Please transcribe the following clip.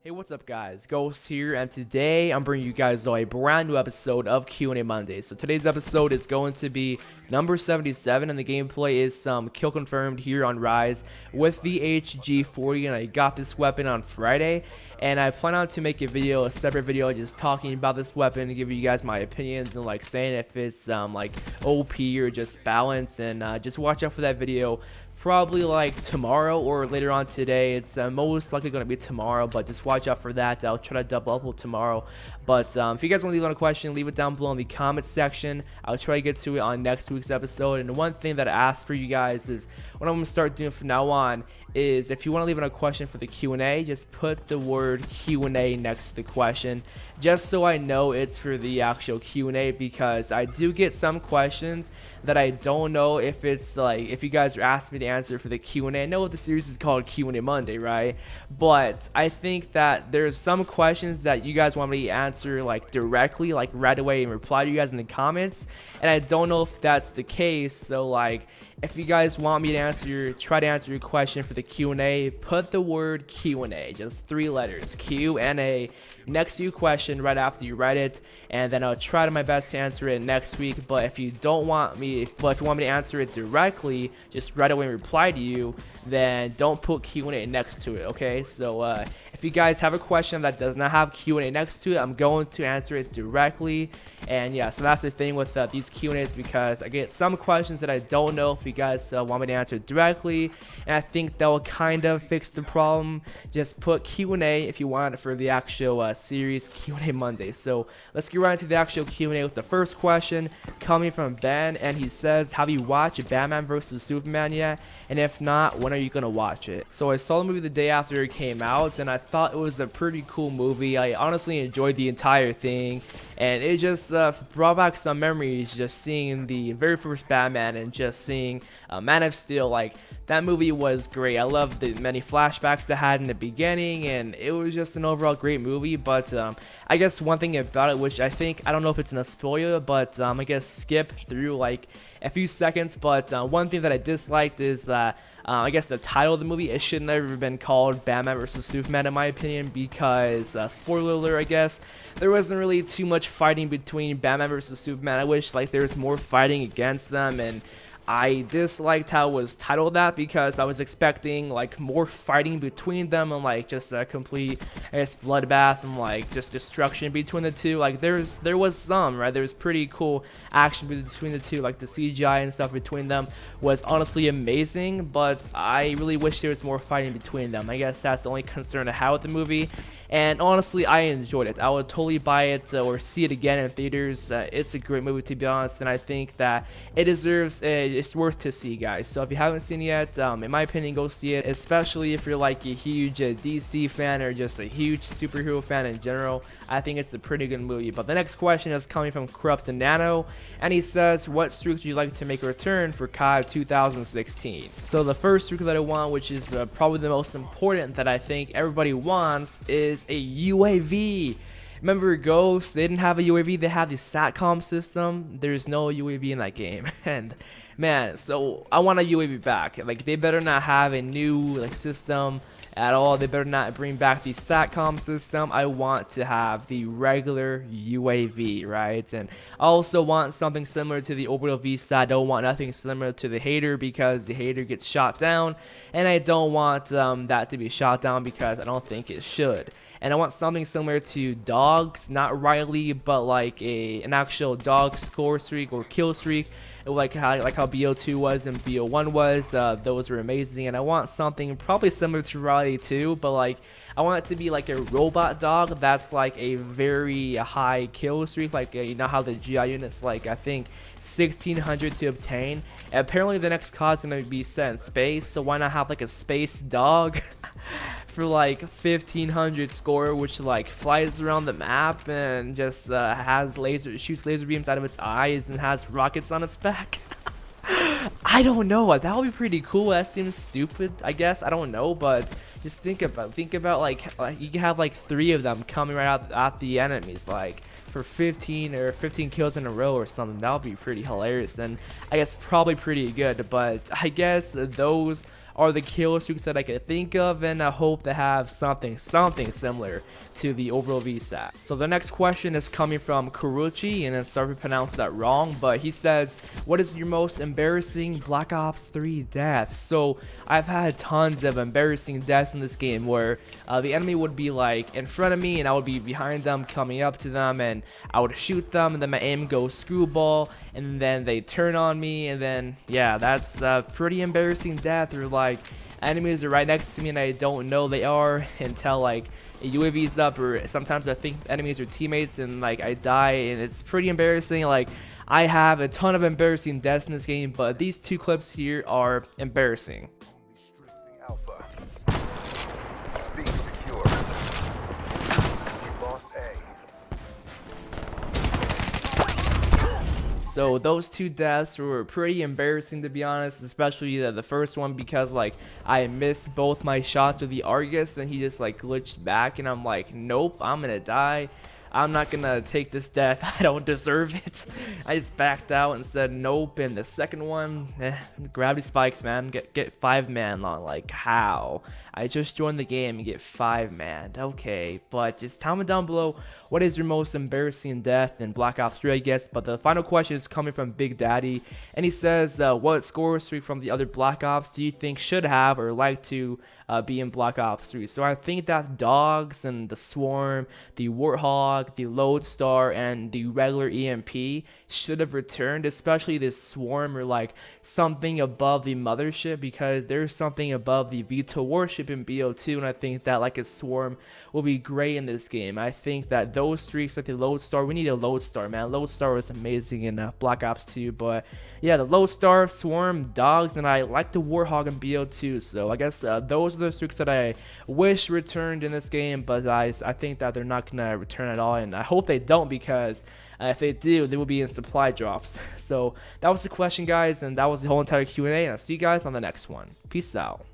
Hey, what's up guys? Ghost here, and today I'm bringing you guys a brand new episode of Q&A Monday. So today's episode is going to be number 77, and the gameplay is some kill confirmed here on Rise with the HG40, and I got this weapon on Friday, and I plan on to make a separate video just talking about this weapon and giving you guys my opinions and like saying if it's like OP or just balanced, and just watch out for that video. Probably like tomorrow or later on today. It's most likely going to be tomorrow, but just watch out for that. I'll try to double upload tomorrow. But if you guys want to leave on a question, leave it down below in the comment section. I'll try to get to it on next week's episode. And one thing that I asked for you guys is what I'm going to start doing from now on is if you want to leave in a question for the Q&A, just put the word Q&A next to the question, just so I know it's for the actual Q&A, because I do get some questions that I don't know if it's like, if you guys are asking me to answer for the Q&A. I know the series is called Q&A Monday, right? But I think that there's some questions that you guys want me to answer like directly, like right away, and reply to you guys in the comments, and I don't know if that's the case. So like, if you guys want me to try to answer your question for the Q&A, put the word Q&A, just 3 letters, Q&A, next to your question right after you write it, and then I'll try to my best to answer it next week. But if you don't want me, if you want me to answer it directly, just right away and reply to you, then don't put Q&A next to it, okay? So if you guys have a question that does not have Q&A next to it, I'm going to answer it directly. And yeah, so that's the thing with these Q&As, because I get some questions that I don't know if you guys want me to answer directly, and I think that will kind of fix the problem. Just put Q&A if you want it for the actual series Q&A Monday. So let's get right into the actual Q&A with the first question coming from Ben, and he says, have you watched Batman vs Superman yet? And if not, when are you gonna watch it? So I saw the movie the day after it came out, and I thought it was a pretty cool movie. I honestly enjoyed the entire thing, and it just brought back some memories, just seeing the very first Batman and just seeing Man of Steel. Like, that movie was great. I loved the many flashbacks they had in the beginning, and it was just an overall great movie. But I guess one thing about it, which I don't know if it's in a spoiler, but I guess skip through like a few seconds, but one thing that I disliked is that I guess the title of the movie, it should never have been called Batman vs Superman in my opinion, because spoiler alert, I guess there wasn't really too much fighting between Batman vs Superman. I wish like there was more fighting against them, and I disliked how it was titled that, because I was expecting like more fighting between them and like just a complete, I guess, bloodbath and like just destruction between the two. Like there was some, right? There was pretty cool action between the two, like the CGI and stuff between them was honestly amazing, but I really wish there was more fighting between them. I guess that's the only concern I had with the movie. And honestly, I enjoyed it. I would totally buy it or see it again in theaters. It's a great movie, to be honest, and I think that it deserves, it's worth to see, guys. So if you haven't seen it yet, in my opinion, go see it, especially if you're like a huge DC fan or just a huge superhero fan in general. I think it's a pretty good movie. But the next question is coming from Corrupt and Nano, and he says, what streak would you like to make a return for COD 2016? So the first streak that I want, which is probably the most important that I think everybody wants, is a UAV. Remember Ghost? They didn't have a UAV, they had the SATCOM system. There's no UAV in that game. And man, so I want a UAV back. Like, they better not have a new like system at all. They better not bring back the SATCOM system. I want to have the regular UAV, right? And I also want something similar to the Orbital VSAT. I don't want nothing similar to the Hater, because the Hater gets shot down, and I don't want that to be shot down, because I don't think it should. And I want something similar to Dogs, not Riley, but like an actual dog score streak or kill streak, like how BO2 was and BO1 was. Those were amazing. And I want something probably similar to Riley too, but like I want it to be like a robot dog that's like a very high kill streak, like you know how the GI units, like I think 1600 to obtain. And apparently the next COD is gonna be set in space, so why not have like a space dog for like 1500 score, which like flies around the map and just shoots laser beams out of its eyes and has rockets on its back. I don't know, that would be pretty cool. That seems stupid, I guess, I don't know, but just think about like you can have like 3 of them coming right out at the enemies, like for 15 kills in a row or something. That would be pretty hilarious, and I guess probably pretty good. But I guess those are the kill streaks that I could think of, and I hope to have something similar to the overall VSAT. So the next question is coming from Kuruchi, and I'm sorry if I pronounced that wrong, but he says, what is your most embarrassing Black Ops 3 death? So I've had tons of embarrassing deaths in this game where the enemy would be like in front of me and I would be behind them, coming up to them, and I would shoot them, and then my aim goes screwball, and then they turn on me, and then yeah, that's a pretty embarrassing death. Or like enemies are right next to me and I don't know they are until like a UAV's up, or sometimes I think enemies are teammates and like I die, and it's pretty embarrassing. Like I have a ton of embarrassing deaths in this game, but these two clips here are embarrassing. Alpha. B secure. We lost A. So those two deaths were pretty embarrassing, to be honest, especially the first one, because like I missed both my shots with the Argus and he just like glitched back, and I'm like, nope, I'm gonna die. I'm not gonna take this death. I don't deserve it. I just backed out and said nope. And the second one, gravity spikes, man. Get 5-man long. Like how? I just joined the game and get 5-man. Okay, but just comment down below what is your most embarrassing death in Black Ops 3, I guess. But the final question is coming from Big Daddy, and he says, what score streak from the other Black Ops do you think should have or like to be in Black Ops 3? So I think that Dogs and the Swarm, the Warthog, the Lodestar, and the regular EMP should have returned, especially this Swarm, or like something above the Mothership, because there's something above the VTOL warship in BO2, and I think that like a Swarm will be great in this game. I think that those streaks, like the Lodestar, we need a Lodestar, man. Lodestar was amazing in Black Ops 2, but yeah, the Lodestar, Swarm, Dogs, and I like the Warthog in BO2, so I guess those are the streaks that I wish returned in this game, but I think that they're not gonna return at all, and I hope they don't, because if they do, they will be in supply drops. So that was the question, guys, and that was the whole entire Q&A, and I'll see you guys on the next one. Peace out.